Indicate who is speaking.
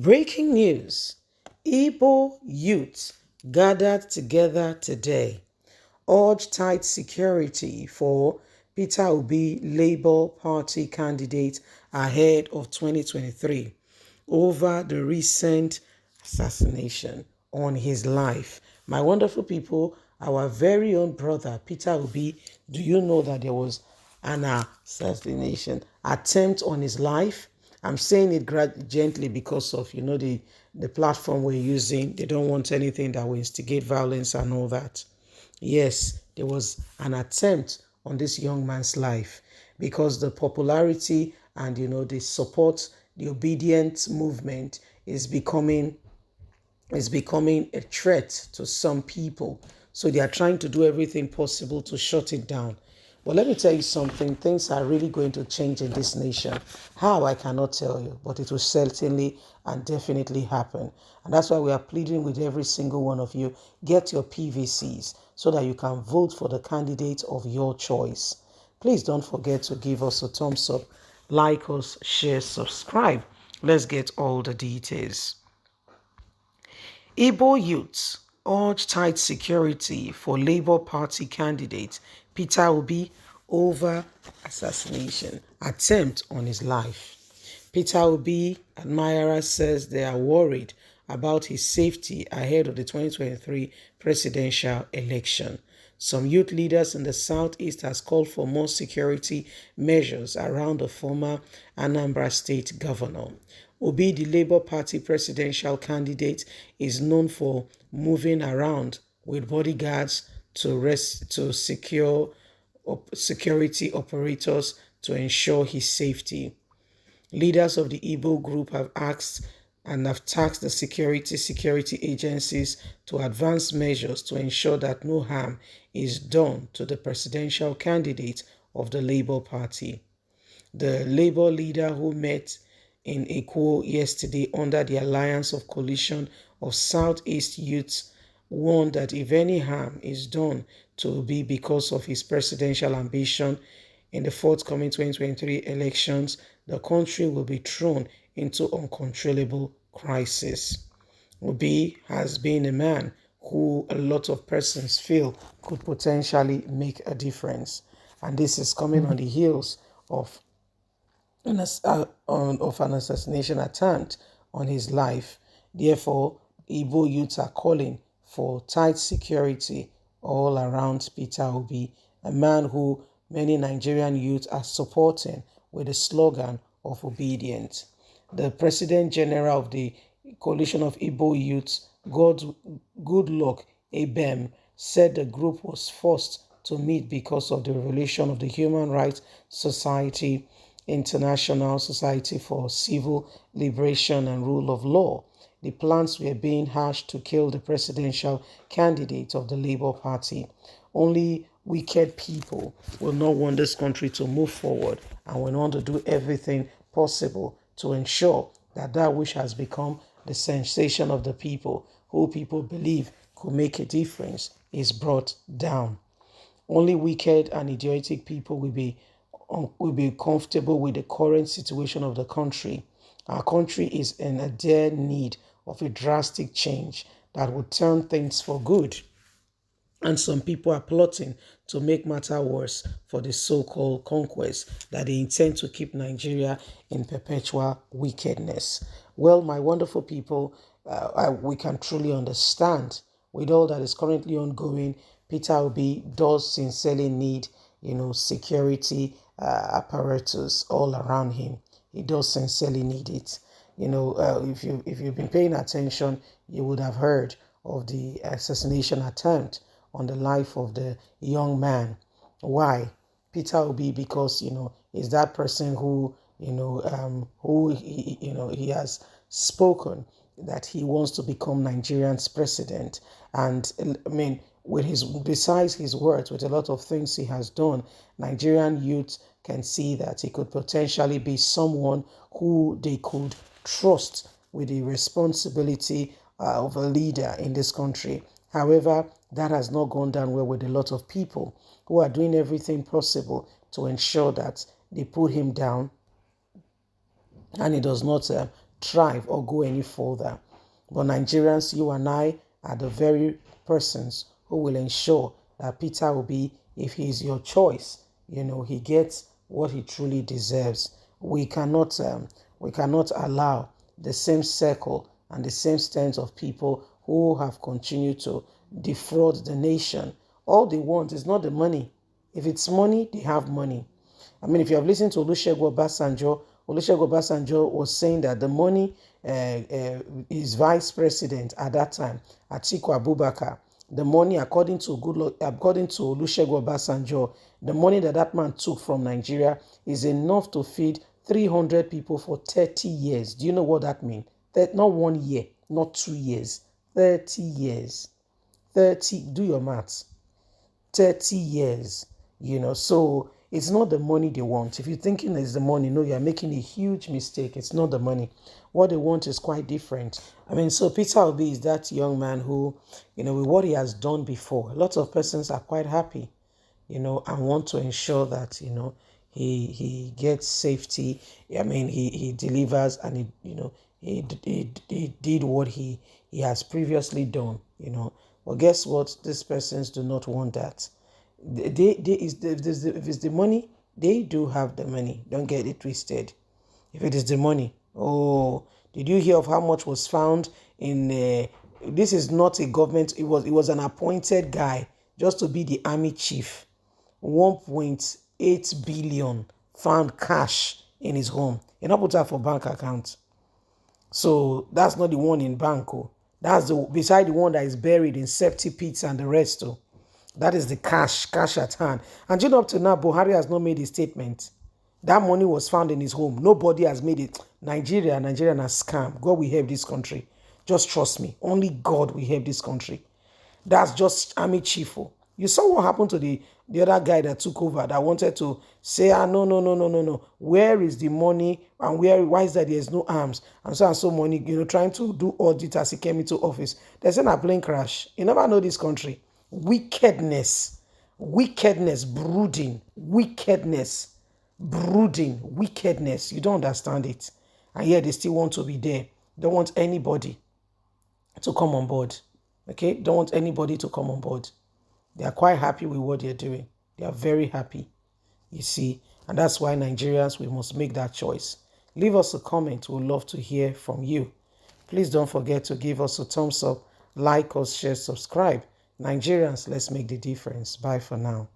Speaker 1: Breaking news. Igbo youths gathered together today, urge tight security for Peter Obi Labour Party candidate ahead of 2023 over the recent assassination on his life. My wonderful people, our very own brother Peter Obi, do you know that there was an assassination attempt on his life? I'm saying it gently because of, the platform we're using. They don't want anything that will instigate violence and all that. Yes, there was an attempt on this young man's life because the popularity and, the support, the obedient movement is becoming a threat to some people. So they are trying to do everything possible to shut it down. But let me tell you something, things are really going to change in this nation. How, I cannot tell you, but it will certainly and definitely happen. And that's why we are pleading with every single one of you, get your PVCs so that you can vote for the candidate of your choice. Please don't forget to give us a thumbs up, like us, share, subscribe. Let's get all the details. Igbo youths urge tight security for Labour Party candidate Peter Obi over assassination attempt on his life. Peter Obi admirer says they are worried about his safety ahead of the 2023 presidential election. Some youth leaders in the southeast has called for more security measures around the former Anambra state governor. Obi, the Labour Party presidential candidate, is known for moving around with bodyguards to secure security operators to ensure his safety. Leaders of the Igbo group have asked and have tasked the security agencies to advance measures to ensure that no harm is done to the presidential candidate of the Labour Party. The Labour leader, who met in Ekwo yesterday under the Alliance of Coalition of Southeast Youths, warned that if any harm is done to Obi because of his presidential ambition in the forthcoming 2023 elections, the country will be thrown into uncontrollable crisis. Obi has been a man who a lot of persons feel could potentially make a difference. And this is coming on the heels of an assassination attempt on his life. Therefore, Igbo youths are calling for tight security all around Peter Obi, a man who many Nigerian youths are supporting with the slogan of obedience. The President General of the Coalition of Igbo Youths, Goodluck Ebem, said the group was forced to meet because of the revelation of the Human Rights Society, International Society for Civil Liberation and Rule of Law. The plans were being hatched to kill the presidential candidate of the Labour Party. Only wicked people will not want this country to move forward and will want to do everything possible to ensure that that which has become the sensation of the people, who people believe could make a difference, is brought down. Only wicked and idiotic people will be comfortable with the current situation of the country. Our country is in a dire need of a drastic change that will turn things for good. And some people are plotting to make matter worse for the so-called conquest that they intend to keep Nigeria in perpetual wickedness. Well, my wonderful people, we can truly understand with all that is currently ongoing. Peter Obi does sincerely need, security apparatus all around him. He does sincerely need it. If you've been paying attention, you would have heard of the assassination attempt on the life of the young man. Why? Peter Obi, because, is that person who, he has spoken that he wants to become Nigeria's president. And I mean, besides his words, with a lot of things he has done, Nigerian youth can see that he could potentially be someone who they could trust with the responsibility of a leader in this country. However, that has not gone down well with a lot of people who are doing everything possible to ensure that they put him down and he does not thrive or go any further. But Nigerians, you and I are the very persons who will ensure that Peter Obi, if he is your choice, he gets what he truly deserves. We cannot allow the same circle and the same stance of people who have continued to defraud the nation. All they want is not the money. If it's money, they have money. I mean, if you have listened to Olusegun Obasanjo was saying that the money his vice president at that time, Atiku Abubakar, the money, according to Olusegun Obasanjo, the money that man took from Nigeria is enough to feed 300 people for 30 years. Do you know what that means? Not 1 year, not 2 years, 30 years. 30, do your maths. 30 years, so it's not the money they want. If you're thinking it's the money, no, you're making a huge mistake. It's not the money. What they want is quite different. I mean, so Peter Obi is that young man who, with what he has done before, a lot of persons are quite happy, and want to ensure that, he gets safety. I mean, he delivers, and he did what he has previously done, Well, guess what? These persons do not want that. If it's the money, they do have the money. Don't get it twisted. If it is the money, oh, did you hear of how much was found in? This is not a government. It was an appointed guy just to be the army chief. 1.8 billion found cash in his home. He not put that for bank account. So that's not the one in bank. That's beside the one that is buried in septic pits and the rest. That is the cash at hand. And up to now, Buhari has not made a statement. That money was found in his home. Nobody has made it. Nigeria has scam. God will help this country. Just trust me. Only God will help this country. That's just army chief. You saw what happened to the other guy that took over, that wanted to say, no. Where is the money, and why is that there's no arms? And so money, trying to do audit as he came into office. They said a plane crash. You never know this country. Wickedness, brooding, wickedness. You don't understand it. And yet they still want to be there. Don't want anybody to come on board. Okay? Don't want anybody to come on board. They are quite happy with what they're doing. They are very happy, you see. And that's why Nigerians, we must make that choice. Leave us a comment. We'd love to hear from you. Please don't forget to give us a thumbs up, like us, share, subscribe. Nigerians, let's make the difference. Bye for now.